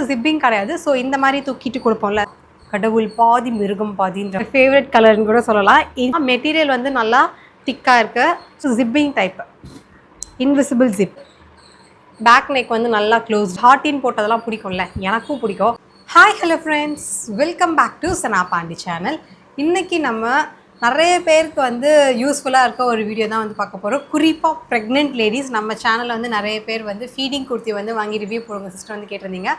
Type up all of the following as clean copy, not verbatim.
Shipping கிடையாது. So இந்த மாதிரி தூக்கிட்டு கொடுப்போம்ல, கடவுள் பாதி மிருகம் பாதின்ற ஃபேவரட் கலர்னு கூட சொல்லலாம். இந்த மெட்டீரியல் வந்து நல்லா திக்காக இருக்குது. So zipping type, invisible zip. Back neck வந்து நல்லா க்ளோஸ். ஹார்டின் போட்டதெல்லாம் பிடிக்கும்ல, எனக்கும் பிடிக்கும். Hi hello friends, welcome back to Sana Pandi channel. இன்றைக்கி நம்ம நிறைய பேருக்கு வந்து யூஸ்ஃபுல்லாக இருக்க ஒரு வீடியோ தான் வந்து பார்க்க போகிறோம். குறிப்பாக ப்ரெக்னென்ட் லேடிஸ் நம்ம சேனலில் வந்து நிறைய பேர் வந்து ஃபீடிங் குர்த்தி வந்து வாங்கி ரிவ்யூ போடுங்க சிஸ்டர் வந்து கேட்டிருந்தீங்க.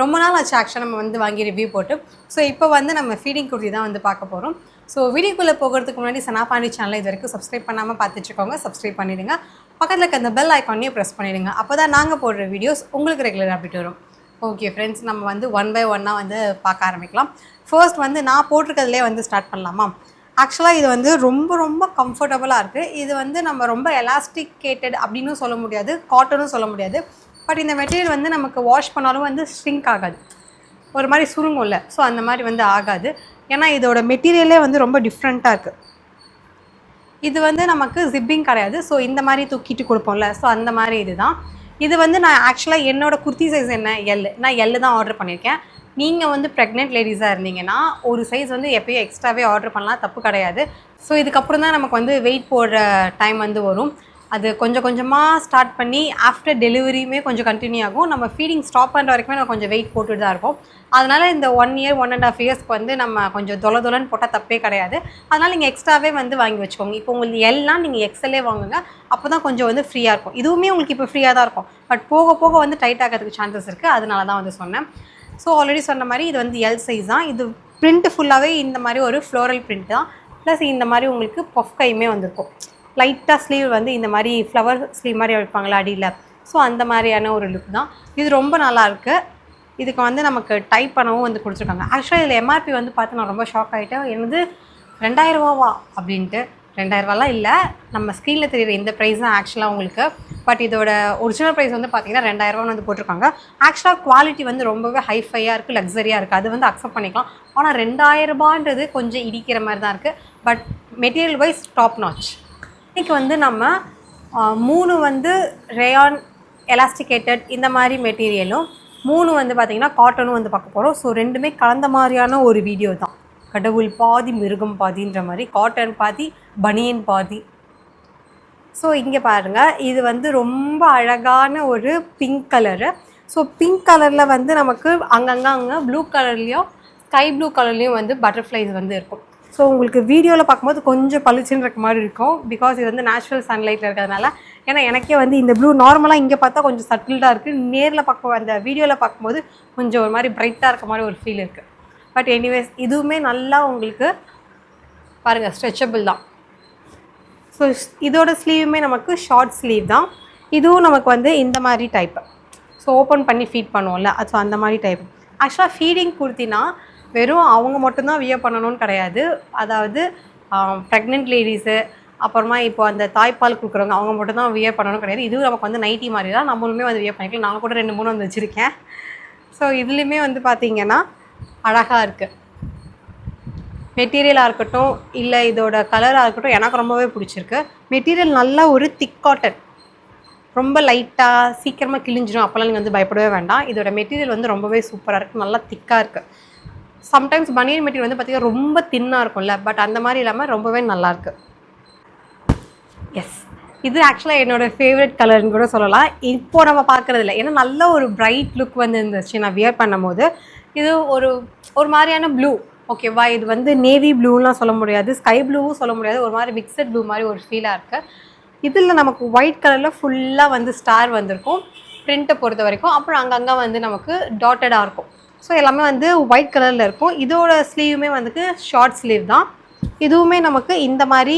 ரொம்ப நாள் ஆச்சு ஆக்சுவலாக நம்ம வந்து வாங்கி ரிவ்யூ போட்டு. ஸோ இப்போ வந்து நம்ம ஃபீடிங் குர்த்தி தான் வந்து பார்க்க போகிறோம். ஸோ வீடியோக்குள்ளே போகிறதுக்கு முன்னாடி சனா பாண்டி சேனலை இது வரைக்கும் சப்ஸ்கிரைப் பண்ணாமல் பார்த்துட்டுருக்கோங்க, சப்ஸ்கிரைப் பண்ணிவிடுங்க. பக்கத்தில் இருக்க அந்த பெல் ஐக்கானையும் ப்ரெஸ் பண்ணிவிடுங்க. அப்போ தான் நாங்கள் போடுற வீடியோஸ் உங்களுக்கு ரெகுலராக அப்டேட் வரும். ஓகே ஃப்ரெண்ட்ஸ், நம்ம வந்து ஒன் பை ஒன்னாக வந்து பார்க்க ஆரம்பிக்கலாம். ஃபர்ஸ்ட் வந்து நான் போட்டிருக்கிறதுலே வந்து ஸ்டார்ட் பண்ணலாமா? ஆக்சுவலாக இது வந்து ரொம்ப ரொம்ப கம்ஃபர்டபுளாக இருக்குது. இது வந்து நம்ம ரொம்ப எலாஸ்டிகேட்டட் அப்படின்னு சொல்ல முடியாது, காட்டனும் சொல்ல முடியாது. பட் இந்த மெட்டீரியல் வந்து நமக்கு வாஷ் பண்ணாலும் வந்து ஸ்ட்ரிங்க் ஆகாது, ஒரு மாதிரி சுருங்கும்ல, ஸோ அந்த மாதிரி வந்து ஆகாது. ஏன்னா இதோட மெட்டீரியலே வந்து ரொம்ப டிஃப்ரெண்ட்டாக இருக்குது. இது வந்து நமக்கு ஜிப்பிங் கிடையாது. ஸோ இந்த மாதிரி தூக்கிட்டு கொடுப்போம்ல, ஸோ அந்த மாதிரி இதுதான். இது வந்து நான் ஆக்சுவலாக என்னோடய குர்த்தி சைஸ் என்ன நான் எல்லு தான் ஆர்டர் பண்ணியிருக்கேன். நீங்கள் வந்து ப்ரெக்னென்ட் லேடிஸாக இருந்தீங்கன்னா ஒரு சைஸ் வந்து எப்போயும் எக்ஸ்ட்ராவே ஆர்டர் பண்ணலாம், தப்பு கிடையாது. ஸோ இதுக்கப்புறம் தான் நமக்கு வந்து வெயிட் போடுற டைம் வந்து வரும். அது கொஞ்சம் கொஞ்சமாக ஸ்டார்ட் பண்ணி ஆஃப்டர் டெலிவரியுமே கொஞ்சம் கண்டினியூ ஆகும். நம்ம ஃபீடிங் ஸ்டாப் பண்ணுற வரைக்குமே நம்ம கொஞ்சம் வெயிட் போட்டுட்டு தான் இருக்கும். அதனால் இந்த 1 இயர் 1.5 இயர்ஸ்க்கு வந்து நம்ம கொஞ்சம் தொலைன்னு போட்டால் தப்பே கிடையாது. அதனால் நீங்கள் எக்ஸ்ட்ராவே வந்து வாங்கி வச்சுக்கோங்க. இப்போ உங்களுக்கு எல்லாம் நீங்கள் எக்ஸலே வாங்குங்க, அப்போ தான் கொஞ்சம் வந்து ஃப்ரீயாக இருக்கும். இதுவுமே உங்களுக்கு இப்போ ஃப்ரீயாக தான் இருக்கும், பட் போக போக வந்து டைட் ஆகிறதுக்கு சான்சஸ் இருக்குது. அதனால தான் வந்து சொன்னேன். ஸோ ஆல்ரெடி சொன்ன மாதிரி இது வந்து எல் சைஸ் தான். இது பிரிண்ட் ஃபுல்லாகவே இந்த மாதிரி ஒரு ஃப்ளோரல் பிரிண்ட் தான். ப்ளஸ் இந்த மாதிரி உங்களுக்கு பஃப் கையுமே வந்திருக்கும். லைட்டாக ஸ்லீவ் வந்து இந்த மாதிரி ஃப்ளவர் ஸ்லீவ் மாதிரி வைப்பாங்களா அடியில், ஸோ அந்த மாதிரியான ஒரு லுக் தான். இது ரொம்ப நல்லாயிருக்கு. இதுக்கு வந்து நமக்கு டைப் பண்ணவும் வந்து கொடுத்துருக்காங்க. ஆக்சுவலாக இதில் எம்ஆர்பி வந்து பார்த்து நான் ரொம்ப ஷாக் ஆகிட்டேன். எனது 2000 ரூபாவா அப்படின்ட்டு. 2000 ரூபாலாம் இல்லை, நம்ம ஸ்க்ரீனில் தெரியுற இந்த ப்ரைஸ் தான் ஆக்சுவலாக உங்களுக்கு. பட் இதோட ஒரிஜினல் ப்ரைஸ் வந்து பார்த்திங்கன்னா 2000 ரூபான்னு வந்து போட்டிருக்காங்க. ஆக்சுவலாக குவாலிட்டி வந்து ரொம்பவே ஹைஃபையாக இருக்குது, லக்ஸரியாக இருக்குது, அது வந்து அக்செப்ட் பண்ணிக்கலாம். ஆனால் 2000 ரூபான்றது கொஞ்சம் இடிக்கிற மாதிரி தான் இருக்குது. But material wise top notch. இன்றைக்கி வந்து நம்ம 3 வந்து ரேயான் எலாஸ்டிகேட்டட் இந்த மாதிரி மெட்டீரியலும் 3 வந்து பார்த்திங்கன்னா காட்டனும் வந்து பார்க்க போகிறோம். ஸோ ரெண்டுமே கலந்த மாதிரியான ஒரு வீடியோ தான். கடவுள் பாதி மிருகம் பாதின்ற மாதிரி, காட்டன் பாதி பனியன் பாதி. ஸோ இங்கே பாருங்கள், இது வந்து ரொம்ப அழகான ஒரு பிங்க் கலரு. ஸோ பிங்க் கலரில் வந்து நமக்கு அங்கங்கே ப்ளூ கலர்லேயும் ஸ்கை ப்ளூ கலர்லேயும் வந்து பட்டர்ஃப்ளைஸ் வந்து இருக்கும். ஸோ உங்களுக்கு வீடியோவில் பார்க்கும்போது கொஞ்சம் பளிச்சுன்னு இருக்க மாதிரி இருக்கும், பிகாஸ் இது வந்து நேச்சுரல் சன்லைட்டில் இருக்கிறதுனால. ஏன்னா எனக்கே வந்து இந்த ப்ளூ நார்மலாக இங்கே பார்த்தா கொஞ்சம் சட்டில்டாக இருக்குது, நேரில் பார்க்க அந்த வீடியோவில் பார்க்கும்போது கொஞ்சம் ஒரு மாதிரி பிரைட்டாக இருக்க மாதிரி ஒரு ஃபீல் இருக்குது. பட் எனிவேஸ் இதுவுமே நல்லா உங்களுக்கு பாருங்கள் ஸ்ட்ரெச்சபிள் தான். ஸோ இதோட ஸ்லீவுமே நமக்கு ஷார்ட் ஸ்லீவ் தான். இதுவும் நமக்கு வந்து இந்த மாதிரி டைப்பு, ஸோ ஓப்பன் பண்ணி ஃபீட் பண்ணுவோம்ல, ஸோ அந்த மாதிரி டைப். ஆக்சுவலாக ஃபீடிங் குர்த்தினா வெறும் அவங்க மட்டும்தான் வியர் பண்ணணும்னு கிடையாது. அதாவது ப்ரெக்னென்ட் லேடிஸு, அப்புறமா இப்போ அந்த தாய்ப்பால் கொடுக்குறவங்க, அவங்க மட்டும்தான் வியர் பண்ணணும் கிடையாது. இதுவும் நமக்கு வந்து நைட்டி மாதிரி தான், நம்மளுமே வந்து வியர் பண்ணிக்கலாம். நான் கூட 2-3 வந்து வச்சுருக்கேன். ஸோ இதுலேயுமே வந்து பார்த்திங்கன்னா அழகாக இருக்குது. மெட்டீரியலாக இருக்கட்டும், இல்லை இதோட கலராக இருக்கட்டும், எனக்கு ரொம்பவே பிடிச்சிருக்கு. மெட்டீரியல் நல்லா ஒரு திக் காட்டன், ரொம்ப லைட்டாக சீக்கிரமாக கிழிஞ்சிடும் அப்போல்லாம் நீங்கள் வந்து பயப்படவே வேண்டாம். இதோட மெட்டீரியல் வந்து ரொம்பவே சூப்பராக இருக்குது, நல்லா திக்காக இருக்குது. சம்டைம்ஸ் பனியன் மெட்டீரியல் வந்து பார்த்திங்கன்னா ரொம்ப தின்னாக இருக்கும்ல, பட் அந்த மாதிரி இல்லாமல் ரொம்பவே நல்லாயிருக்கு. எஸ், இது ஆக்சுவலாக என்னோடய ஃபேவரட் கலர்னு கூட சொல்லலாம். இப்போது நம்ம பார்க்குறதில்ல, ஏன்னா நல்ல ஒரு பிரைட் லுக் வந்து இருந்துச்சு நான் வியர் பண்ணும் போது. இது ஒரு மாதிரியான ப்ளூ, ஓகேவா? இது வந்து நேவி ப்ளூலாம் சொல்ல முடியாது, ஸ்கை ப்ளூவும் சொல்ல முடியாது, ஒரு மாதிரி மிக்சட் ப்ளூ மாதிரி ஒரு ஃபீலாக இருக்குது. இதில் நமக்கு ஒயிட் கலரில் ஃபுல்லாக வந்து ஸ்டார் வந்திருக்கும் பிரிண்ட்டை பொறுத்த வரைக்கும். அப்புறம் அங்கங்கே வந்து நமக்கு டாட்டடாக இருக்கும். ஸோ எல்லாமே வந்து ஒயிட் கலரில் இருக்கும். இதோட ஸ்லீவுமே வந்துட்டு ஷார்ட் ஸ்லீவ் தான். இதுவுமே நமக்கு இந்த மாதிரி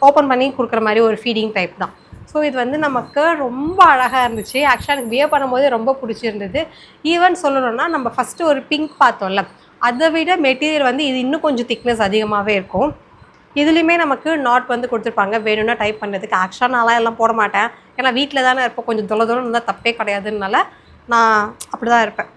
ஓப்பன் பண்ணி கொடுக்குற மாதிரி ஒரு ஃபீடிங் டைப் தான். ஸோ இது வந்து நமக்கு ரொம்ப அழகாக இருந்துச்சு. ஆக்சுவலாக எனக்கு வியர் பண்ணும்போது ரொம்ப பிடிச்சிருந்தது. ஈவன் சொல்லணும்னா நம்ம ஃபஸ்ட்டு ஒரு பிங்க் பார்த்தோம்ல, அதை விட மெட்டீரியல் வந்து இது இன்னும் கொஞ்சம் திக்னஸ் அதிகமாகவே இருக்கும். இதுலேயுமே நமக்கு நாட் வந்து கொடுத்துருப்பாங்க, வேணும்னா டைப் பண்ணுறதுக்கு. ஆக்சுவலாக நான்லாம் எல்லாம் போட மாட்டேன், ஏன்னா வீட்டில் தானே இருப்போம், கொஞ்சம் தொலைன்னு இருந்தால் தப்பே கிடையாதுனால நான் அப்படி தான் இருப்பேன்.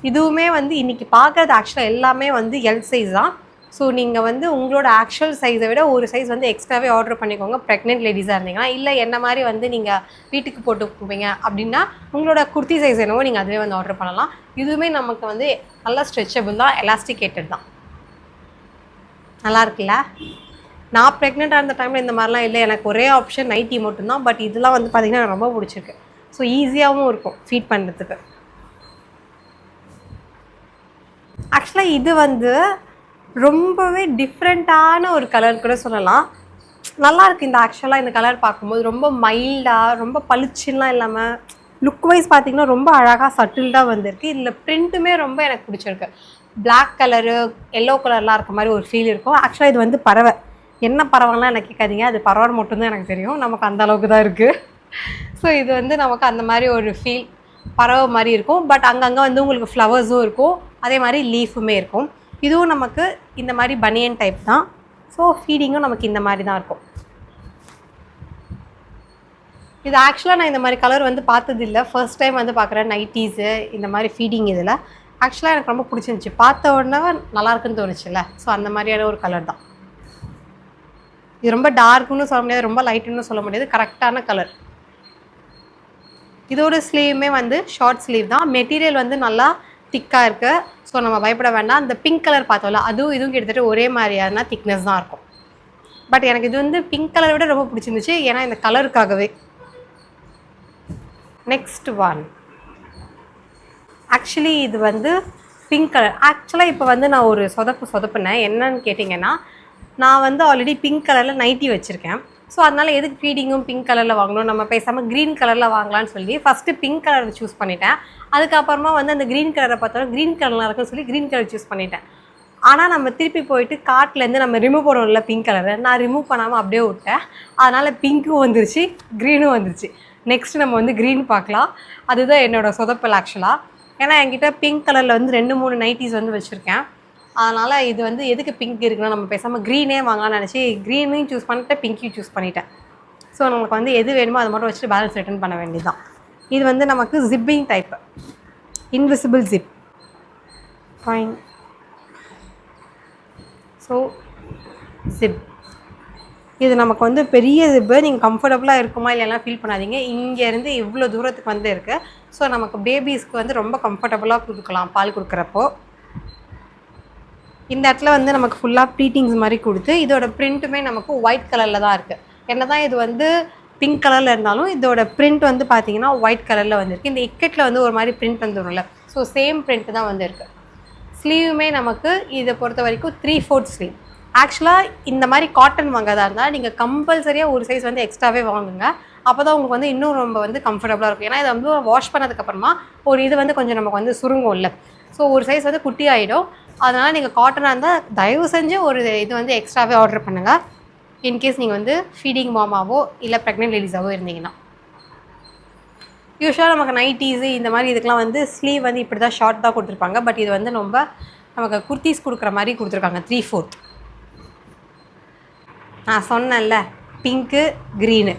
இதுவுமே வந்து இன்றைக்கி பார்க்குறது ஆக்சுவலாக எல்லாமே வந்து எல் சைஸ் தான். ஸோ நீங்கள் வந்து உங்களோட ஆக்சுவல் சைஸை விட ஒரு சைஸ் வந்து எக்ஸ்ட்ராவே ஆர்டர் பண்ணிக்கோங்க ப்ரெக்னென்ட் லேடிஸாக இருந்தீங்கன்னா. இல்லை என்ன மாதிரி வந்து நீங்கள் வீட்டுக்கு போட்டு போவீங்க அப்படின்னா உங்களோட குர்த்தி சைஸ் என்னவோ நீங்கள் அதுவே வந்து ஆர்டர் பண்ணலாம். இதுவுமே நமக்கு வந்து நல்லா ஸ்ட்ரெச்சபிள் தான், எலாஸ்டிகேட்டட் தான். நல்லா இருக்குல்ல? நான் ப்ரெக்னெண்ட்டாக இருந்த டைமில் இந்த மாதிரிலாம் இல்லை. எனக்கு ஒரே ஆப்ஷன் நைட்டி மட்டும்தான். பட் இதெல்லாம் வந்து பார்த்திங்கன்னா எனக்கு ரொம்ப பிடிச்சிருக்கு. ஸோ ஈஸியாகவும் இருக்கும் ஃபீட் பண்ணுறதுக்கு. ஆக்சுவலாக இது வந்து ரொம்பவே டிஃப்ரெண்ட்டான ஒரு கலர் கூட சொல்லலாம். நல்லாயிருக்கு இந்த ஆக்சுவலாக இந்த கலர் பார்க்கும்போது. ரொம்ப மைல்டாக, ரொம்ப பளிச்சுலாம் இல்லாமல் லுக் வைஸ் பார்த்திங்கன்னா ரொம்ப அழகாக சட்டில்டாக வந்திருக்கு. இதில் ப்ரிண்ட்டுமே ரொம்ப எனக்கு பிடிச்சிருக்கு. பிளாக் கலரு, எல்லோ கலர்லாம் இருக்க மாதிரி ஒரு ஃபீல் இருக்கும். ஆக்சுவலாக இது வந்து பறவை. என்ன பறவைலாம் எனக்கு கேட்காதீங்க, அது பறவை மட்டும்தான் எனக்கு தெரியும். நமக்கு அந்த அளவுக்கு தான் இருக்குது. ஸோ இது வந்து நமக்கு அந்த மாதிரி ஒரு ஃபீல் பறவை மாதிரி இருக்கும். பட் அங்கங்கே வந்து உங்களுக்கு ஃப்ளவர்ஸும் இருக்கும், அதே மாதிரி லீஃபுமே இருக்கும். இதுவும் நமக்கு இந்த மாதிரி பனியன் டைப் தான். ஸோ ஃபீடிங்கும் நமக்கு இந்த மாதிரி தான் இருக்கும். இது ஆக்சுவலாக நான் இந்த மாதிரி கலர் வந்து பார்த்ததில்லை. ஃபர்ஸ்ட் டைம் வந்து பார்க்குறேன் நைட்டீஸு இந்த மாதிரி ஃபீடிங். இதில் ஆக்சுவலாக எனக்கு ரொம்ப பிடிச்சிருந்துச்சி. பார்த்த உடனே நல்லாயிருக்குன்னு தோணுச்சுல்ல. ஸோ அந்த மாதிரியான ஒரு கலர் தான் இது. ரொம்ப டார்க்குன்னு சொல்ல முடியாது, ரொம்ப லைட்டுன்னு சொல்ல முடியாது, கரெக்டான கலர். இதோட ஸ்லீவுமே வந்து ஷார்ட் ஸ்லீவ் தான். மெட்டீரியல் வந்து நல்லா திக்காக இருக்குது. ஸோ நம்ம பயப்பட வேண்டாம். அந்த பிங்க் கலர் பார்த்தோம்ல, அதுவும் இதுவும் கிட்டத்தட்ட ஒரே மாதிரியான திக்னஸ் தான் இருக்கும். பட் எனக்கு இது வந்து பிங்க் கலரை விட ரொம்ப பிடிச்சிருந்துச்சு, ஏன்னா இந்த கலருக்காகவே. நெக்ஸ்ட் ஒன் ஆக்சுவலி இது வந்து பிங்க் கலர். ஆக்சுவலாக இப்போ வந்து நான் ஒரு சொதப்புனேன். என்னன்னு கேட்டிங்கன்னா, நான் வந்து ஆல்ரெடி பிங்க் கலரில் நைட்டி வச்சுருக்கேன். ஸோ அதனால் எதுக்கு ஃபீடிங்கும் பிங்க் கலரில் வாங்கணும், நம்ம பேசாமல் க்ரீன் கலரில் வாங்கலான்னு சொல்லி ஃபஸ்ட்டு பிங்க் கலர் சூஸ் பண்ணிட்டேன். அதுக்கப்புறமா வந்து அந்த க்ரீன் கலரை பார்த்தோன்னா க்ரீன் கலர்லாம் இருக்குன்னு சொல்லி க்ரீன் கலர் சூஸ் பண்ணிட்டேன். ஆனால் நம்ம திருப்பி போயிட்டு கார்ட்லேருந்து நம்ம ரிமூவ் பண்ணுவோம்ல பிங்க் கலரை, நான் ரிமூவ் பண்ணாமல் அப்படியே விட்டேன். அதனால் பிங்க்கும் வந்துருச்சு, க்ரீனும் வந்துருச்சு. நெக்ஸ்ட் நம்ம வந்து க்ரீன் பார்க்கலாம். அதுதான் என்னோடய சொதப்பல் ஆக்சுவலாக. ஏன்னா என்கிட்ட பிங்க் கலரில் வந்து 2-3 நைட்டிஸ் வந்து வச்சுருக்கேன். அதனால் இது வந்து எதுக்கு பிங்க் இருக்குன்னா, நம்ம பேசாமல் க்ரீனே வாங்கலாம்னு நினச்சி க்ரீனையும் சூஸ் பண்ணிட்டேன், பிங்க்கையும் சூஸ் பண்ணிட்டேன். ஸோ நமக்கு வந்து எது வேணுமோ அதை மட்டும் வச்சுட்டு பேலன்ஸ் ரிட்டர்ன் பண்ண வேண்டியது தான். இது வந்து நமக்கு shipping type, invisible zip. Fine. So zip இது நமக்கு வந்து பெரிய ஜிப்பு. நீங்கள் கம்ஃபர்டபுளாக இருக்குமா இல்லைன்னா ஃபீல் பண்ணாதீங்க. இங்கேருந்து இவ்வளோ தூரத்துக்கு வந்து இருக்குது. ஸோ நமக்கு பேபிஸ்க்கு வந்து ரொம்ப கம்ஃபர்டபுளாக கொடுக்கலாம் பால் கொடுக்குறப்போ. இந்த இடத்துல வந்து நமக்கு ஃபுல்லாக ப்ளீட்டிங்ஸ் மாதிரி கொடுத்து, இதோட பிரிண்ட்டுமே நமக்கு ஒயிட் கலரில் தான் இருக்குது. என்ன தான் இது வந்து பிங்க் கலரில் இருந்தாலும் இதோட பிரிண்ட் வந்து பார்த்திங்கன்னா ஒயிட் கலரில் வந்துருக்கு. இந்த இக்கெட்டில் வந்து ஒரு மாதிரி பிரிண்ட் வந்துடும்ல, ஸோ சேம் பிரிண்ட் தான் வந்துருக்கு. ஸ்லீவுமே நமக்கு இதை பொறுத்த வரைக்கும் 3/4 ஸ்லீவ். ஆக்சுவலாக இந்த மாதிரி காட்டன் வாங்காதா இருந்தால் நீங்கள் கம்பல்சரியாக ஒரு சைஸ் வந்து எக்ஸ்ட்ராவே வாங்குங்க. அப்போ தான் உங்களுக்கு வந்து இன்னும் ரொம்ப வந்து கம்ஃபர்டபுளாக இருக்கும். ஏன்னா இதை வந்து வாஷ் பண்ணதுக்கப்புறமா ஒரு இது வந்து கொஞ்சம் நமக்கு வந்து சுருங்கும் இல்லை. ஸோ ஒரு சைஸ் வந்து குட்டி ஆகிடும். அதனால் நீங்கள் காட்டனாக இருந்தால் தயவு செஞ்சு ஒரு இது வந்து எக்ஸ்ட்ராவே ஆர்டர் பண்ணுங்கள். இன்கேஸ் நீங்கள் வந்து ஃபீடிங் மாமாவோ இல்லை ப்ரெக்னென்ட் லேடிஸாவோ இருந்தீங்கன்னா. யூஸ்வலாக நமக்கு நைட்டீஸு இந்த மாதிரி இதுக்கெலாம் வந்து ஸ்லீவ் வந்து இப்படி தான் ஷார்ட் தான் கொடுத்துருப்பாங்க. பட் இது வந்து ரொம்ப நமக்கு குர்த்திஸ் கொடுக்குற மாதிரி கொடுத்துருக்காங்க 3/4. நான் சொன்னேன்ல பிங்க்கு க்ரீனு.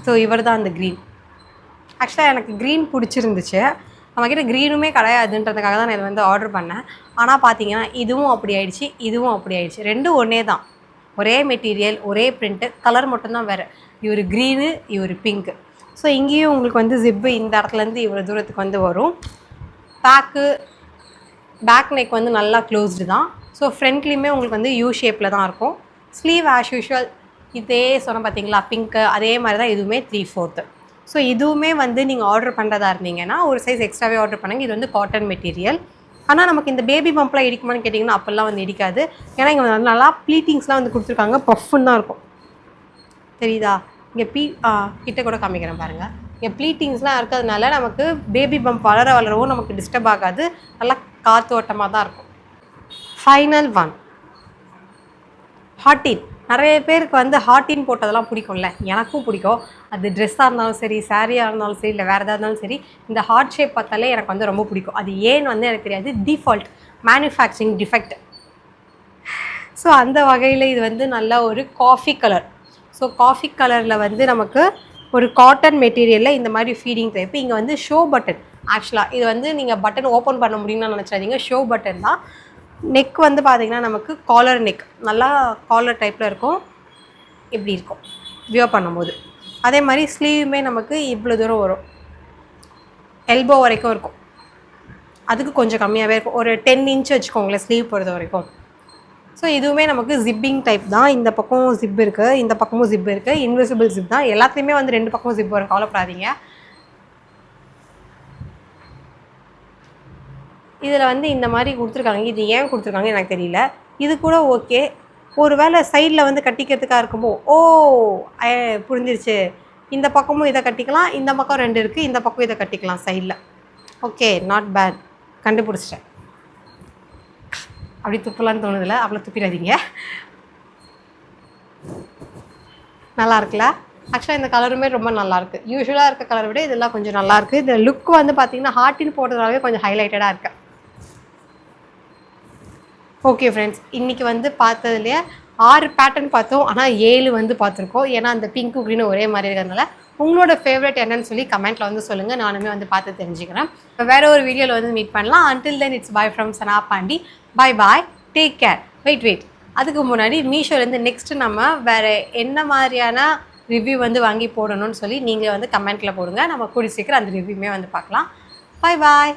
ஸோ இவர் தான் அந்த க்ரீன். ஆக்சுவலாக எனக்கு க்ரீன் பிடிச்சிருந்துச்சு. நம்மக்கிட்ட க்ரீனுமே கிடையாதுன்றதுக்காக தான் நான் இதை வந்து ஆர்டர் பண்ணேன். ஆனால் பார்த்தீங்கன்னா இதுவும் அப்படி ஆயிடுச்சு, இதுவும் அப்படி ஆயிடுச்சு. ரெண்டும் ஒன்றே தான், ஒரே மெட்டீரியல், ஒரே பிரிண்ட்டு, கலர் மட்டும்தான் வேறு. இவர் க்ரீனு, இவர் பிங்க்கு. ஸோ இங்கேயும் உங்களுக்கு வந்து ஜிப்பு இந்த இடத்துலேருந்து இவ்வளோ தூரத்துக்கு வந்து வரும். பேக் நெக் வந்து நல்லா க்ளோஸ்டு தான். ஸோ ஃப்ரண்ட்லேயுமே உங்களுக்கு வந்து யூ ஷேப்பில் தான் இருக்கும். ஸ்லீவ் ஆஸ் யூஷுவல் இதே சொன்ன பார்த்தீங்களா பிங்க்கு, அதே மாதிரி தான் இதுவுமே 3/4. ஸோ இதுவுமே வந்து நீங்கள் ஆர்டர் பண்ணுறதா இருந்தீங்கன்னா ஒரு சைஸ் எக்ஸ்ட்ராவே ஆர்டர் பண்ணுங்கள். இது வந்து காட்டன் மெட்டீரியல். ஆனால் நமக்கு இந்த பேபி பம்ப்லாம் இடிக்குமான்னு கேட்டிங்கன்னா அப்போல்லாம் வந்து இடிக்காது. ஏன்னா இங்கே வந்து நல்லா ப்ளீட்டிங்ஸ்லாம் வந்து கொடுத்துருக்காங்க, பஃப்னு தான் இருக்கும். தெரியுதா? இங்கே கிட்ட கூட காமிக்கிறேன் பாருங்கள். இங்கே ப்ளீட்டிங்ஸ்லாம் இருக்கிறதுனால நமக்கு பேபி பம்ப் வளரவும் நமக்கு டிஸ்டர்ப் ஆகாது. நல்லா காற்றோட்டமாக தான் இருக்கும். ஃபைனல் ஒன் ஹாட்டின். நிறைய பேருக்கு வந்து ஹாட்டின் போட்டதெல்லாம் பிடிக்கும்ல, எனக்கும் பிடிக்கும். அது ட்ரெஸ்ஸாக இருந்தாலும் சரி, சாரியாக இருந்தாலும் சரி, இல்லை வேறு எதாக இருந்தாலும் சரி, இந்த ஹார்ட் ஷேப் பார்த்தாலே எனக்கு வந்து ரொம்ப பிடிக்கும். அது ஏன்னு வந்து எனக்கு தெரியாது, டிஃபால்ட் மேனுஃபேக்சரிங் டிஃபெக்ட். ஸோ அந்த வகையில் இது வந்து நல்ல ஒரு காஃபி கலர். ஸோ காஃபி கலரில் வந்து நமக்கு ஒரு காட்டன் மெட்டீரியலில் இந்த மாதிரி ஃபீடிங் டைப்பு. இங்கே வந்து ஷோ பட்டன். ஆக்சுவலாக இது வந்து நீங்கள் பட்டன் ஓப்பன் பண்ண முடியும்னு நினச்சாதீங்க, ஷோ பட்டன் தான். நெக் வந்து பார்த்திங்கன்னா நமக்கு காலர் நெக், நல்லா காலர் டைப்பில் இருக்கும், இப்படி இருக்கும் வியர் பண்ணும்போது. அதே மாதிரி ஸ்லீவுமே நமக்கு இவ்வளோ தூரம் வரும், எல்போ வரைக்கும் இருக்கும். அதுக்கு கொஞ்சம் கம்மியாகவே இருக்கும், ஒரு 10 இன்ச் வச்சுக்கோங்களேன் ஸ்லீவ் பொறுத்த வரைக்கும். ஸோ இதுவுமே நமக்கு ஜிப்பிங் டைப் தான். இந்த பக்கம் ஜிப் இருக்குது, இந்த பக்கமும் ஜிப் இருக்குது, இன்விசிபிள் ஜிப் தான். எல்லாத்துலேயுமே வந்து 2 பக்கமும் ஜிப் வரும், கவலைப்படாதீங்க. இதில் வந்து இந்த மாதிரி கொடுத்துருக்காங்க. இது ஏன் கொடுத்துருக்காங்க எனக்கு தெரியல. இது கூட ஓகே. ஒரு வேளை சைடில் வந்து கட்டிக்கிறதுக்காக இருக்கும்போ புரிஞ்சிருச்சு. இந்த பக்கமும் இதை கட்டிக்கலாம், இந்த பக்கம் 2 இருக்குது, இந்த பக்கம் இதை கட்டிக்கலாம் சைடில். ஓகே, நாட் பேட், கண்டுபிடிச்சிட்டேன். அப்படி துப்பலான்னு தோணுதில்ல, அவ்வளோ துப்பிடாதீங்க. நல்லா இருக்குல்ல? ஆக்சுவலாக இந்த கலருமே ரொம்ப நல்லாயிருக்கு. யூஸ்வலாக இருக்க கலரை விட இதெல்லாம் கொஞ்சம் நல்லாயிருக்கு. இந்த லுக் வந்து பார்த்திங்கன்னா ஹார்ட்டின் போட்டதுனாலே கொஞ்சம் ஹைலைட்டடாக இருக்குது. ஓகே ஃப்ரெண்ட்ஸ், இன்றைக்கி வந்து பார்த்ததுலேயே 6 பேட்டர்ன் பார்த்தோம், ஆனால் 7 வந்து பார்த்துருக்கோம். ஏன்னா அந்த பிங்க்கு க்ரீனும் ஒரே மாதிரி இருக்கிறதுனால. உங்களோட ஃபேவரட் என்னன்னு சொல்லி கமெண்ட்டில் வந்து சொல்லுங்கள், நானுமே வந்து பார்த்து தெரிஞ்சுக்கிறேன். வேறு ஒரு வீடியோவில் வந்து மீட் பண்ணலாம். Until then it's bye from Sana Pandi. Bye bye, take care. Wait அதுக்கு முன்னாடி மீஷோலேருந்து நெக்ஸ்ட்டு நம்ம வேறு என்ன மாதிரியான ரிவ்யூ வந்து வாங்கி போடணும்னு சொல்லி நீங்களே வந்து கமெண்ட்டில் போடுங்க. நம்ம கூடி சீக்கிரம் அந்த ரிவ்யூமே வந்து பார்க்கலாம். பாய் பாய்.